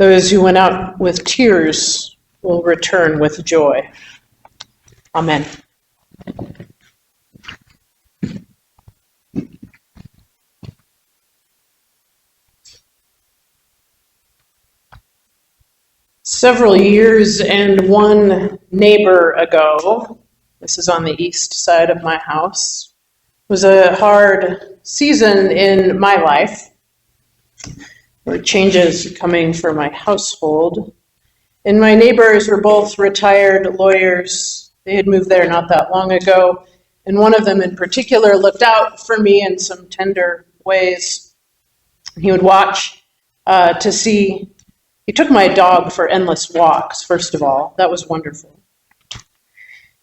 Those who went out with tears will return with joy. Amen. Several years and one neighbor ago, this is on the east side of my house, was a hard season in my life. There were changes coming for my household. And my neighbors were both retired lawyers. They had moved there not that long ago. And one of them in particular looked out for me in some tender ways. He would watch to see. He took my dog for endless walks, first of all. That was wonderful.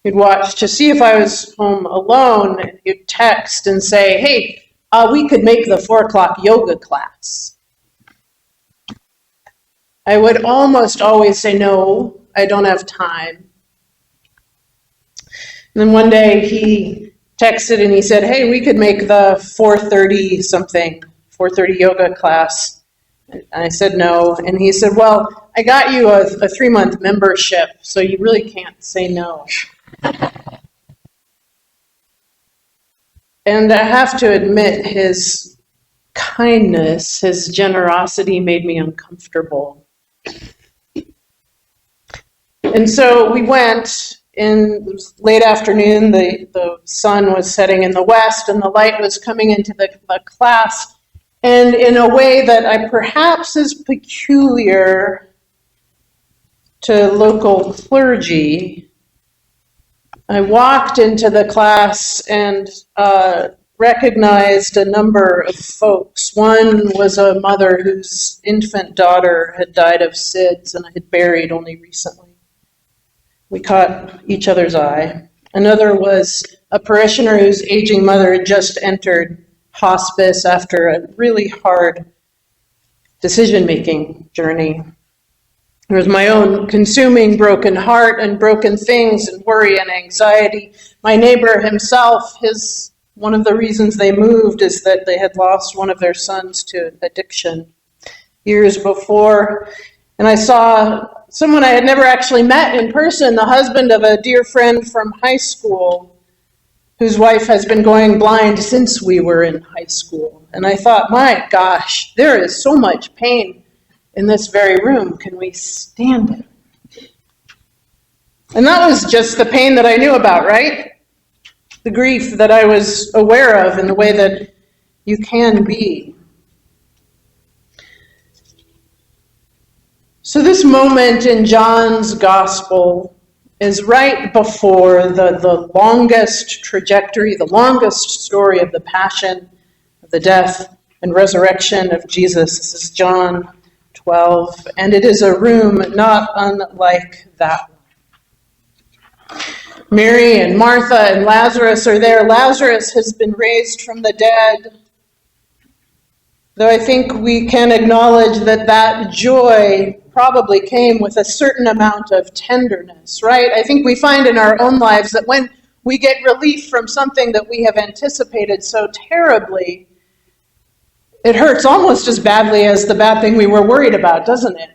He'd watch to see if I was home alone, and he'd text and say, hey, we could make the 4 o'clock yoga class. I would almost always say, no, I don't have time. And then one day he texted and he said, hey, we could make the 4:30 yoga class. And I said no. And he said, well, I got you a 3-month membership, so you really can't say no. And I have to admit, his kindness, his generosity made me uncomfortable. And so we went. It was late afternoon, the sun was setting in the west, and the light was coming into the class. And in a way that perhaps is peculiar to local clergy, I walked into the class and recognized a number of folks. One was a mother whose infant daughter had died of SIDS and had buried only recently. We caught each other's eye. Another was a parishioner whose aging mother had just entered hospice after a really hard decision-making journey. There was my own consuming broken heart and broken things and worry and anxiety. My neighbor himself, one of the reasons they moved is that they had lost one of their sons to addiction years before. And I saw someone I had never actually met in person, the husband of a dear friend from high school, whose wife has been going blind since we were in high school. And I thought, my gosh, there is so much pain in this very room. Can we stand it? And that was just the pain that I knew about, right? The grief that I was aware of in the way that you can be. So this moment in John's gospel is right before the longest trajectory, the longest story of the passion, of the death and resurrection of Jesus. This is John 12, and it is a room not unlike that one. Mary and Martha and Lazarus are there. Lazarus has been raised from the dead, though I think we can acknowledge that joy probably came with a certain amount of tenderness, right? I think we find in our own lives that when we get relief from something that we have anticipated so terribly, it hurts almost as badly as the bad thing we were worried about, doesn't it?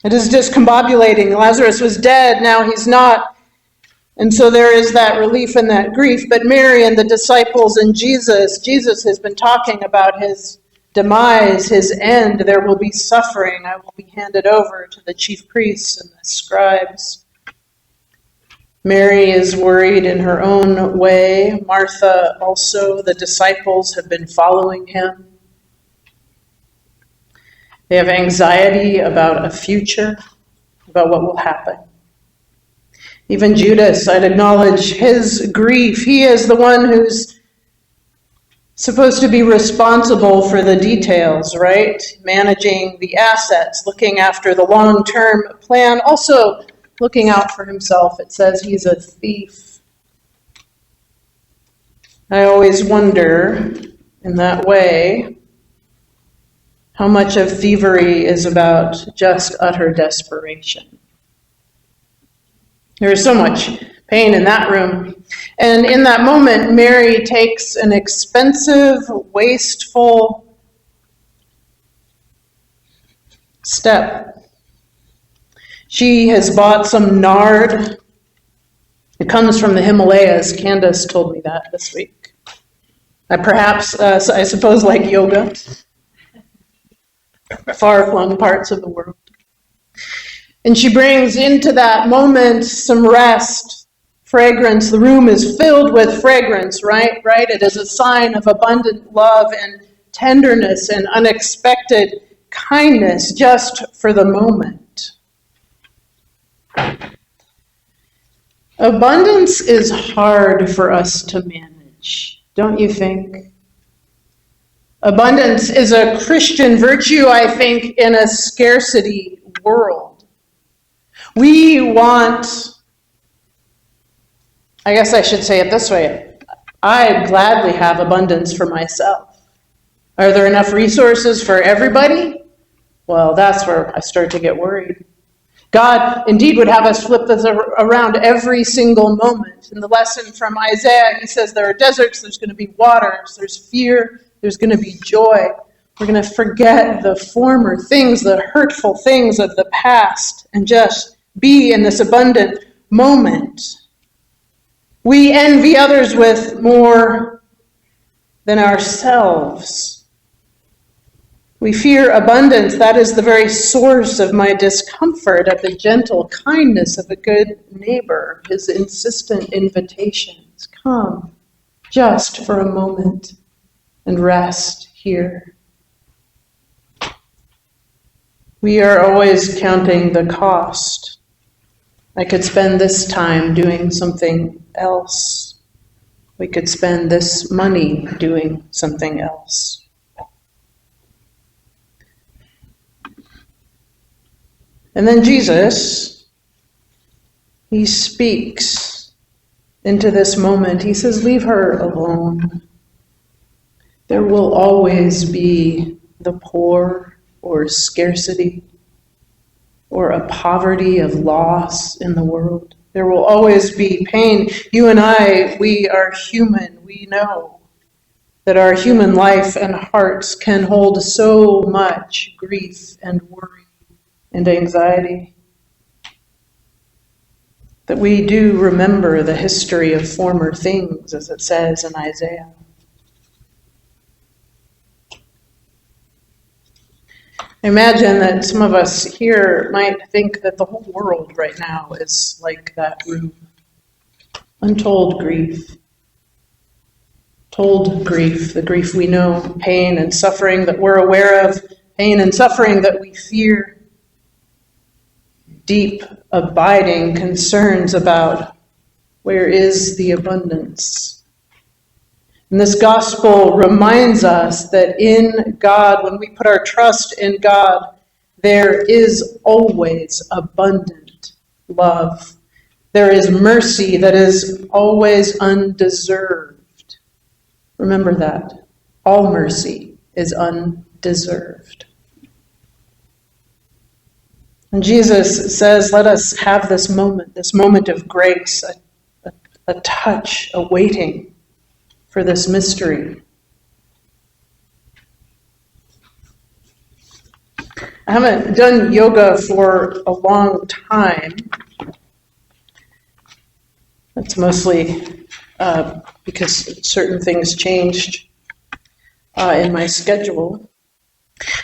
It is discombobulating. Lazarus was dead, now he's not. And so there is that relief and that grief. But Mary and the disciples and Jesus has been talking about his demise, his end. There will be suffering. I will be handed over to the chief priests and the scribes. Mary is worried in her own way. Martha also. The disciples have been following him. They have anxiety about a future, about what will happen. Even Judas, I'd acknowledge his grief. He is the one who's supposed to be responsible for the details, right? Managing the assets, looking after the long-term plan, also looking out for himself. It says he's a thief. I always wonder, in that way, how much of thievery is about just utter desperation. There is so much pain in that room. And in that moment, Mary takes an expensive, wasteful, step. She has bought some nard. It comes from the Himalayas. Candace told me that this week. I suppose, like yoga, far-flung parts of the world. And she brings into that moment some rest, fragrance. The room is filled with fragrance, right? It is a sign of abundant love and tenderness and unexpected kindness just for the moment. Abundance is hard for us to manage, don't you think? Abundance is a Christian virtue, I think, in a scarcity world. We want, I guess I should say it this way, I'd gladly have abundance for myself. Are there enough resources for everybody? Well, that's where I start to get worried. God indeed would have us flip this around every single moment. In the lesson from Isaiah, he says there are deserts, there's going to be waters, there's fear, there's going to be joy. We're going to forget the former things, the hurtful things of the past, and just be in this abundant moment. We envy others with more than ourselves. We fear abundance. That is the very source of my discomfort at the gentle kindness of a good neighbor, his insistent invitations. Come, just for a moment, and rest here. We are always counting the cost. I could spend this time doing something else. We could spend this money doing something else. And then Jesus, he speaks into this moment. He says, leave her alone. There will always be the poor or scarcity or a poverty of loss in the world. There will always be pain. You and I, we are human. We know that our human life and hearts can hold so much grief and worry and anxiety, that we do remember the history of former things, as it says in Isaiah. I imagine that some of us here might think that the whole world right now is like that room. Untold grief. Told grief, the grief we know, pain and suffering that we're aware of, pain and suffering that we fear. Deep, abiding concerns about where is the abundance. And this gospel reminds us that in God, when we put our trust in God, there is always abundant love. There is mercy that is always undeserved. Remember that. All mercy is undeserved. And Jesus says, let us have this moment of grace, a touch, a waiting for this mystery. I haven't done yoga for a long time. That's mostly because certain things changed in my schedule.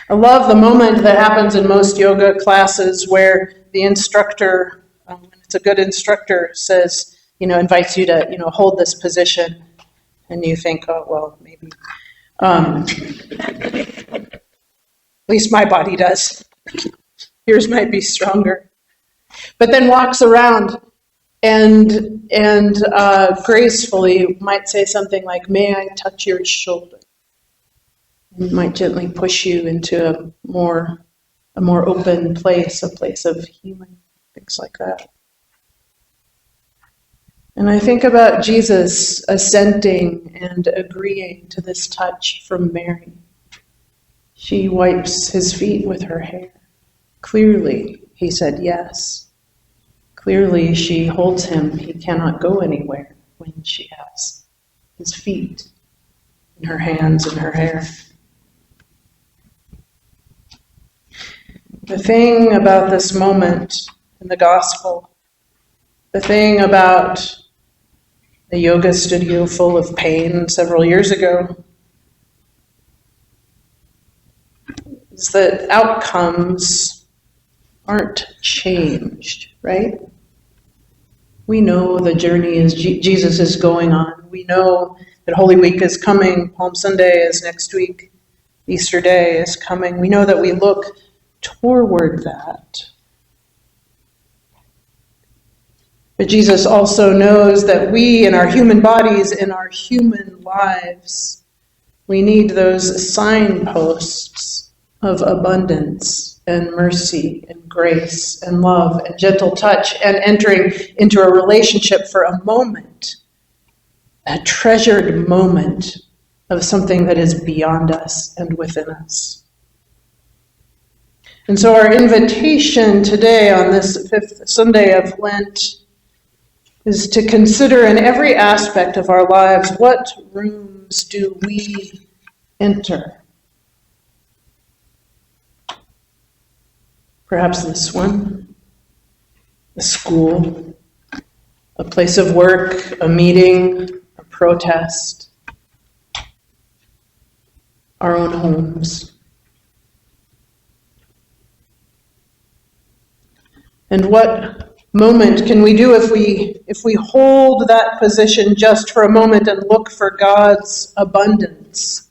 I love the moment that happens in most yoga classes where the instructor, when it's a good instructor, says, invites you to, hold this position. And you think, oh, well, maybe. At least my body does. Yours might be stronger. But then walks around and gracefully might say something like, may I touch your shoulder? And might gently push you into a more open place, a place of healing, things like that. And I think about Jesus assenting and agreeing to this touch from Mary. She wipes his feet with her hair. Clearly, he said yes. Clearly, she holds him. He cannot go anywhere when she has his feet in her hands and her hair. The thing about this moment in the gospel, the thing about the yoga studio full of pain several years ago, is that outcomes aren't changed, right? We know the journey is Jesus is going on. We know that Holy Week is coming. Palm Sunday is next week. Easter Day is coming. We know that we look toward that. But Jesus also knows that we, in our human bodies, in our human lives, we need those signposts of abundance and mercy and grace and love and gentle touch and entering into a relationship for a moment, a treasured moment of something that is beyond us and within us. And so our invitation today on this fifth Sunday of Lent is to consider in every aspect of our lives, what rooms do we enter? Perhaps this one, a school, a place of work, a meeting, a protest, our own homes. And what moment can we do if we hold that position just for a moment and look for God's abundance?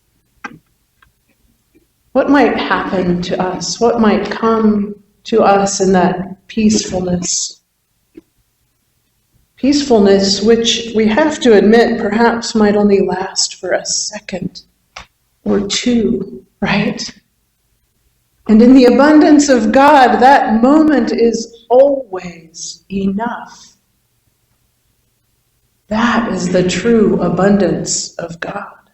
What might happen to us? What might come to us in that peacefulness? Peacefulness which we have to admit perhaps might only last for a second or two, right? And in the abundance of God, that moment is always enough. That is the true abundance of God.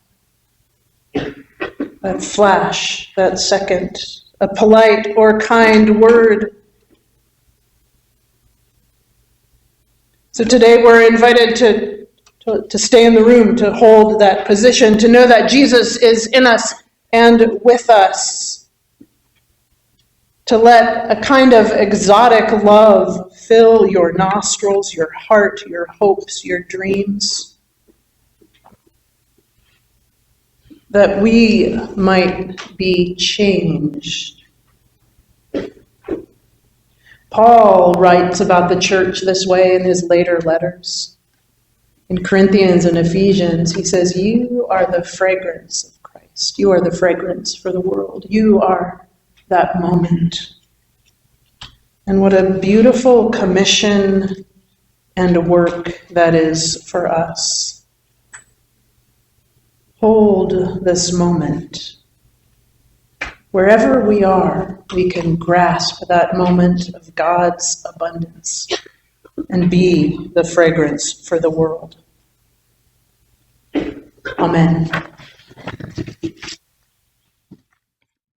That flash, that second, a polite or kind word. So today we're invited to stay in the room, to hold that position, to know that Jesus is in us and with us. To let a kind of exotic love fill your nostrils, your heart, your hopes, your dreams. That we might be changed. Paul writes about the church this way in his later letters. In Corinthians and Ephesians, he says, "You are the fragrance of Christ. You are the fragrance for the world. You are that moment." And what a beautiful commission and work that is for us. Hold this moment. Wherever we are, we can grasp that moment of God's abundance and be the fragrance for the world. Amen.